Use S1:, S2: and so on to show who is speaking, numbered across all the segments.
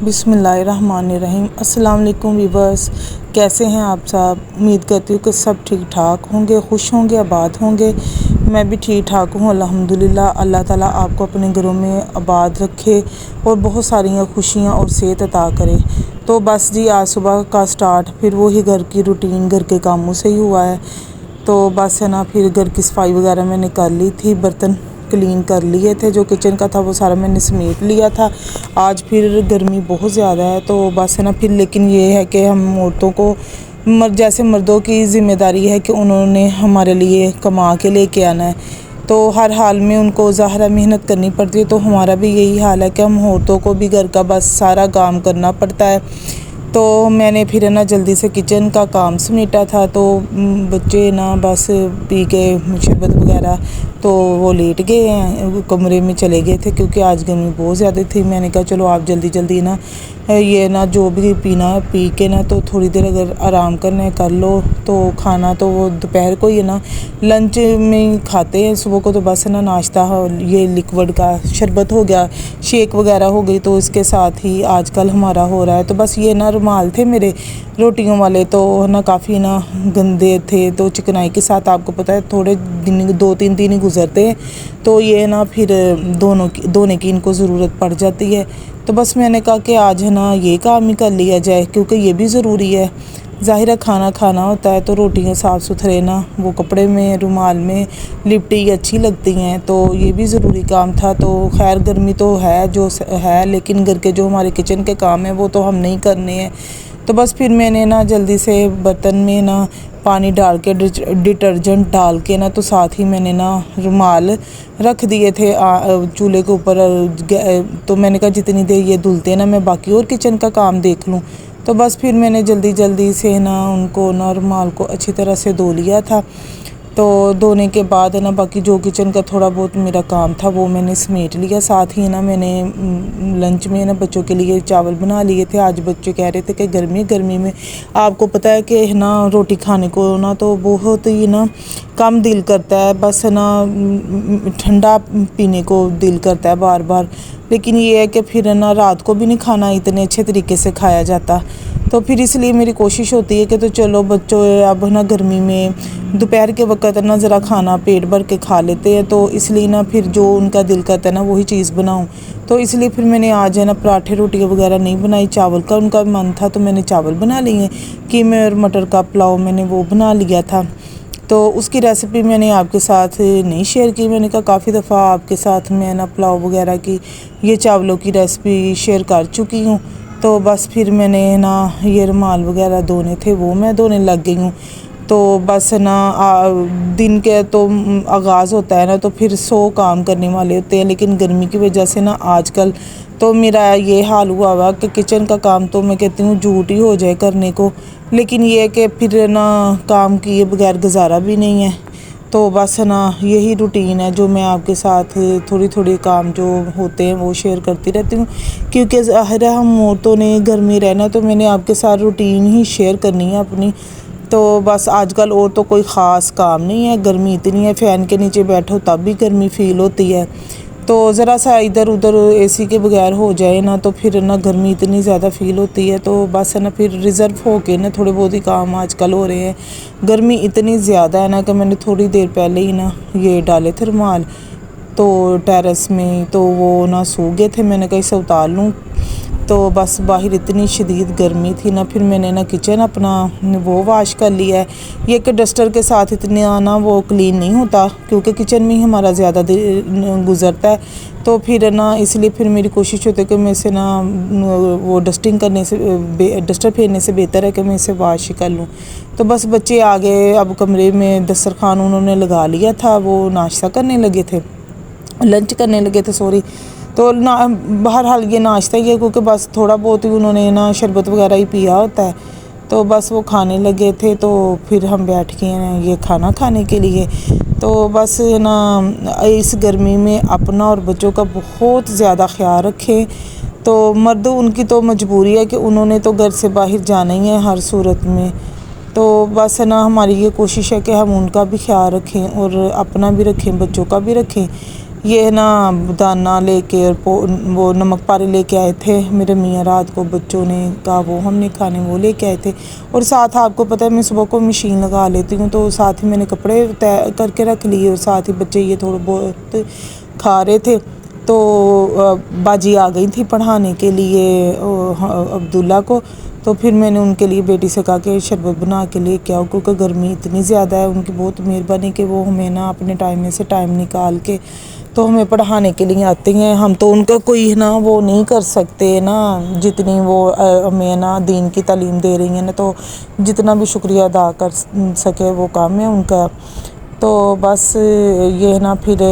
S1: बिस्मिल्लाहिर्रहमानिर्रहीम। अस्सलाम वालेकुम व्यूअर्स, कैसे हैं आप सब। उम्मीद करती हूँ कि सब ठीक ठाक होंगे, खुश होंगे, आबाद होंगे। मैं भी ठीक ठाक हूँ अल्हम्दुलिल्लाह। अल्लाह ताला आपको अपने घरों में आबाद रखे और बहुत सारी खुशियाँ और सेहत अता करे। तो बस जी, आज सुबह का स्टार्ट फिर वही घर की रूटीन, घर के कामों से ही हुआ है। तो बस है ना, फिर घर की सफाई वगैरह मैंने कर ली थी, बर्तन क्लीन कर लिए थे, जो किचन का था वो सारा मैंने समेट लिया था। आज फिर गर्मी बहुत ज़्यादा है तो बस है ना, फिर लेकिन ये है कि हम औरतों को जैसे मर्दों की ज़िम्मेदारी है कि उन्होंने हमारे लिए कमा के लेके आना है। तो हर हाल में उनको ज़ाहिर मेहनत करनी पड़ती है, तो हमारा भी यही हाल है कि हम औरतों को भी घर का बस सारा काम करना पड़ता है। तो मैंने फिर ना जल्दी से किचन का काम समेटा था। तो बच्चे ना बस पी के शरबत वगैरह तो वो लेट गए हैं, कमरे में चले गए थे क्योंकि आज गर्मी बहुत ज़्यादा थी। मैंने कहा चलो आप जल्दी जल्दी ना ये ना जो भी पीना है पी के ना तो थोड़ी देर अगर आराम करना है कर लो। तो खाना तो वो दोपहर को ही ना लंच में खाते हैं, सुबह को तो बस ना नाश्ता ये लिक्विड का शरबत हो गया, शेक वगैरह हो गई, तो इसके साथ ही आजकल हमारा हो रहा है। तो बस ये ना रुमाल थे मेरे रोटियों वाले, तो ना काफ़ी ना गंदे थे, तो चिकनाई के साथ आपको पता है थोड़े दिन 2-3 दिन ही गुजरते हैं, तो ये ना फिर धोने की इनको ज़रूरत पड़ जाती है। तो बस मैंने कहा कि आज है ना ये काम ही कर लिया जाए क्योंकि ये भी ज़रूरी है। ज़ाहिर खाना खाना होता है तो रोटियां साफ़ सुथरे ना वो कपड़े में रुमाल में लिपटी अच्छी लगती हैं, तो ये भी ज़रूरी काम था। तो खैर गर्मी तो है जो है, लेकिन घर के जो हमारे किचन के काम हैं वो तो हम नहीं करने हैं। तो बस फिर मैंने ना जल्दी से बर्तन में ना पानी डाल के डिटर्जेंट डाल के ना तो साथ ही मैंने ना रुमाल रख दिए थे चूल्हे के ऊपर। तो मैंने कहा जितनी देर ये धुलते ना मैं बाकी और किचन का काम देख लूँ। तो बस फिर मैंने जल्दी जल्दी से ना उनको ना रुमाल को अच्छी तरह से धो लिया था। तो धोने के बाद है ना बाकी जो किचन का थोड़ा बहुत मेरा काम था वो मैंने समेट लिया। साथ ही ना मैंने लंच में ना बच्चों के लिए चावल बना लिए थे। आज बच्चे कह रहे थे कि गर्मी में आपको पता है कि ना रोटी खाने को ना तो बहुत ही ना कम दिल करता है, बस ना ठंडा पीने को दिल करता है बार बार। लेकिन ये है कि फिर ना रात को भी नहीं खाना इतने अच्छे तरीके से खाया जाता, तो फिर इसलिए मेरी कोशिश होती है कि तो चलो बच्चों अब ना गर्मी में दोपहर के वक्त ना ज़रा खाना पेट भर के खा लेते हैं, तो इसलिए ना फिर जो उनका दिल करता है ना वही चीज़ बनाऊं। तो इसलिए फिर मैंने आज है ना पराठे रोटी वगैरह नहीं बनाई, चावल का उनका मन था तो मैंने चावल बना लिए। कीमे और मटर का पुलाव मैंने वो बना लिया था। तो उसकी रेसिपी मैंने आपके साथ नहीं शेयर की। मैंने कहा काफ़ी दफ़ा आपके साथ मैं ना पुलाव वगैरह की ये चावलों की रेसिपी शेयर कर चुकी हूँ। तो बस फिर मैंने ना ये रुमाल वगैरह धोने थे वो मैं धोने लग गई हूँ। तो बस ना दिन के तो आगाज़ होता है ना तो फिर 100 काम करने वाले होते हैं, लेकिन गर्मी की वजह से ना आजकल तो मेरा ये हाल हुआ कि किचन का काम तो मैं कहती हूँ झूठ ही हो जाए करने को, लेकिन ये है कि फिर ना काम किए बगैर गुजारा भी नहीं है। तो बस ना यही रूटीन है जो मैं आपके साथ थोड़ी थोड़ी काम जो होते हैं वो शेयर करती रहती हूँ, क्योंकि ज़ाहिर है हम औरतों ने घर में रहना, तो मैंने आपके साथ रूटीन ही शेयर करनी है अपनी। तो बस आजकल और तो कोई ख़ास काम नहीं है, गर्मी इतनी है फ़ैन के नीचे बैठो तब भी गर्मी फ़ील होती है। तो ज़रा सा इधर उधर एसी के बगैर हो जाए ना तो फिर ना गर्मी इतनी ज़्यादा फ़ील होती है। तो बस है ना फिर रिज़र्व हो के ना थोड़े बहुत ही काम आजकल हो रहे हैं। गर्मी इतनी ज़्यादा है ना कि मैंने थोड़ी देर पहले ही ना ये डाले थे रुमाल तो टेरेस में, तो वो ना सूख गए थे। मैंने कहा इसे उतार लूँ, तो बस बाहर इतनी शदीद गर्मी थी ना, फिर मैंने ना किचन अपना वो वाश कर लिया है। ये कि डस्टर के साथ इतना ना वो क्लीन नहीं होता क्योंकि किचन में ही हमारा ज़्यादा गुज़रता है, तो फिर ना इसलिए फिर मेरी कोशिश होती है कि मैं इसे ना वो डस्टिंग करने से डस्टर फेरने से बेहतर है कि मैं इसे वाश कर लूँ। तो बस बच्चे आ गए, अब कमरे में दस्तरखान उन्होंने लगा लिया था, वो नाश्ता करने लगे थे, लंच करने लगे थे सॉरी। तो ना बहरहाल ये नाश्ता ही है क्योंकि बस थोड़ा बहुत ही उन्होंने ना शरबत वगैरह ही पिया होता है, तो बस वो खाने लगे थे। तो फिर हम बैठ के ये खाना खाने के लिए, तो बस ना इस गर्मी में अपना और बच्चों का बहुत ज़्यादा ख्याल रखें। तो मर्द उनकी तो मजबूरी है कि उन्होंने तो घर से बाहर जाना ही है हर सूरत में। तो बस ना हमारी ये कोशिश है कि हम उनका भी ख्याल रखें और अपना भी रखें, बच्चों का भी रखें। یہ نا دانہ لے کے اور وہ نمک پاری لے کے آئے تھے میرے میاں، رات کو بچوں نے کہا وہ ہم نے کھانے، وہ لے کے آئے تھے۔ اور ساتھ آپ کو پتہ ہے میں صبح کو مشین لگا لیتی ہوں، تو ساتھ ہی میں نے کپڑے طے کر کے رکھ لیے، اور ساتھ ہی بچے یہ تھوڑا بہت کھا رہے تھے۔ تو باجی آ گئی تھی پڑھانے کے لیے عبداللہ کو، تو پھر میں نے ان کے لیے بیٹی سے کہا کہ شربت بنا کے لے کے آؤ، کیونکہ گرمی اتنی زیادہ ہے۔ ان کی بہت مہربانی کہ وہ ہمیں نا اپنے ٹائم میں سے ٹائم نکال کے تو ہمیں پڑھانے کے لیے آتی ہیں۔ ہم تو ان کا کوئی نا وہ نہیں کر سکتے نا، جتنی وہ ہمیں نا دین کی تعلیم دے رہی ہیں نا، تو جتنا بھی شکریہ ادا کر سکے وہ کام ہے ان کا۔ تو بس یہ نا پھر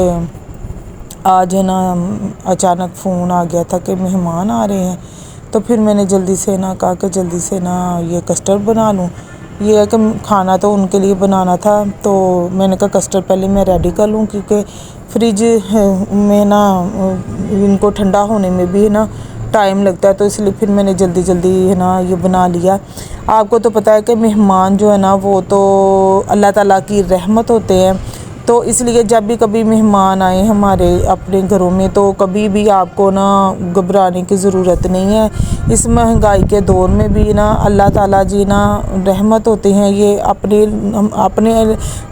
S1: آج ہے نا اچانک فون آ گیا تھا کہ مہمان آ رہے ہیں، تو پھر میں نے جلدی سے نا کہا کہ جلدی سے نا یہ کسٹرڈ بنا لوں۔ یہ ہے کہ کھانا تو ان کے لیے بنانا تھا، تو میں نے کہا کسٹرڈ پہلے میں ریڈی کر لوں، کیونکہ فریج میں نا ان کو ٹھنڈا ہونے میں بھی نا ٹائم لگتا ہے، تو اس لیے پھر میں نے جلدی جلدی ہے نا یہ بنا لیا۔ آپ کو تو پتہ ہے کہ مہمان جو ہے نا وہ تو اللہ تعالیٰ کی رحمت ہوتے ہیں، تو اس لیے جب بھی کبھی مہمان آئے ہمارے اپنے گھروں میں تو کبھی بھی آپ کو نا گھبرانے کی ضرورت نہیں ہے۔ اس مہنگائی کے دور میں بھی نا اللہ تعالیٰ جی نا رحمت ہوتے ہیں، یہ اپنے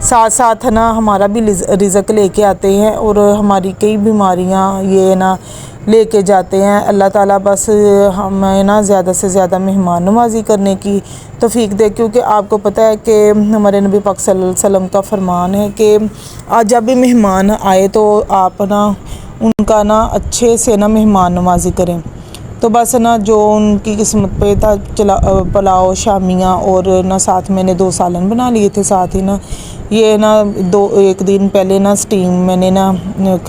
S1: ساتھ ساتھ نا ہمارا بھی رزق لے کے آتے ہیں، اور ہماری کئی بیماریاں یہ نا لے کے جاتے ہیں۔ اللہ تعالیٰ بس ہمیں نا زیادہ سے زیادہ مہمان نوازی کرنے کی توفیق دے، کیونکہ آپ کو پتہ ہے کہ ہمارے نبی پاک صلی اللہ علیہ وسلم کا فرمان ہے کہ جب بھی مہمان آئے تو آپ نا ان کا نا اچھے سے نا مہمان نوازی کریں۔ تو بس نا جو ان کی قسمت پہ تھا پلاؤ شامیاں، اور نا ساتھ میں نے 2 سالن بنا لیے تھے، ساتھ ہی نا یہ نا ایک دن پہلے نا اسٹیم میں نے نا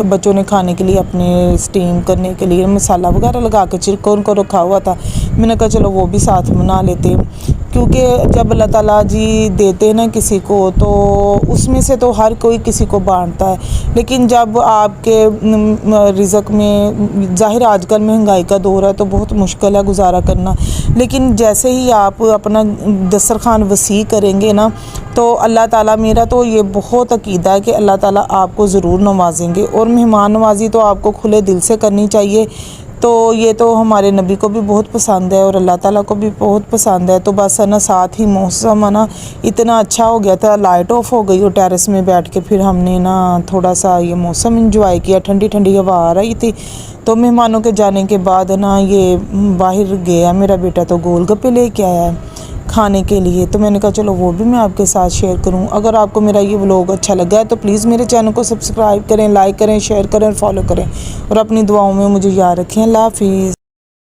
S1: بچوں نے کھانے کے لیے اپنے اسٹیم کرنے کے لیے مسالہ وغیرہ لگا کے چکن کو رکھا ہوا تھا، میں نے کہا چلو وہ بھی ساتھ بنا لیتے ہیں، کیونکہ جب اللہ تعالیٰ جی دیتے ہیں نا کسی کو تو اس میں سے تو ہر کوئی کسی کو بانٹتا ہے، لیکن جب آپ کے رزق میں ظاہر آج کل مہنگائی کا دور ہے تو بہت مشکل ہے گزارا کرنا، لیکن جیسے ہی آپ اپنا دسترخوان وسیع کریں گے نا تو اللہ تعالیٰ، میرا تو یہ بہت عقیدہ ہے کہ اللہ تعالیٰ آپ کو ضرور نوازیں گے، اور مہمان نوازی تو آپ کو کھلے دل سے کرنی چاہیے۔ تو یہ تو ہمارے نبی کو بھی بہت پسند ہے اور اللہ تعالیٰ کو بھی بہت پسند ہے۔ تو بس ہے نا ساتھ ہی موسم ہے نا اتنا اچھا ہو گیا تھا، لائٹ آف ہو گئی اور ٹیرس میں بیٹھ کے پھر ہم نے نا تھوڑا سا یہ موسم انجوائے کیا، ٹھنڈی ٹھنڈی ہوا آ رہی تھی۔ تو مہمانوں کے جانے کے بعد نا یہ باہر گیا میرا بیٹا تو گول گپے لے کے آیا ہے کھانے کے لیے، تو میں نے کہا چلو وہ بھی میں آپ کے ساتھ شیئر کروں۔ اگر آپ کو میرا یہ ولاگ اچھا لگا ہے تو پلیز میرے چینل کو سبسکرائب کریں، لائک کریں، شیئر کریں اور فالو کریں، اور اپنی دعاؤں میں مجھے یاد رکھیں۔ اللہ حافظ۔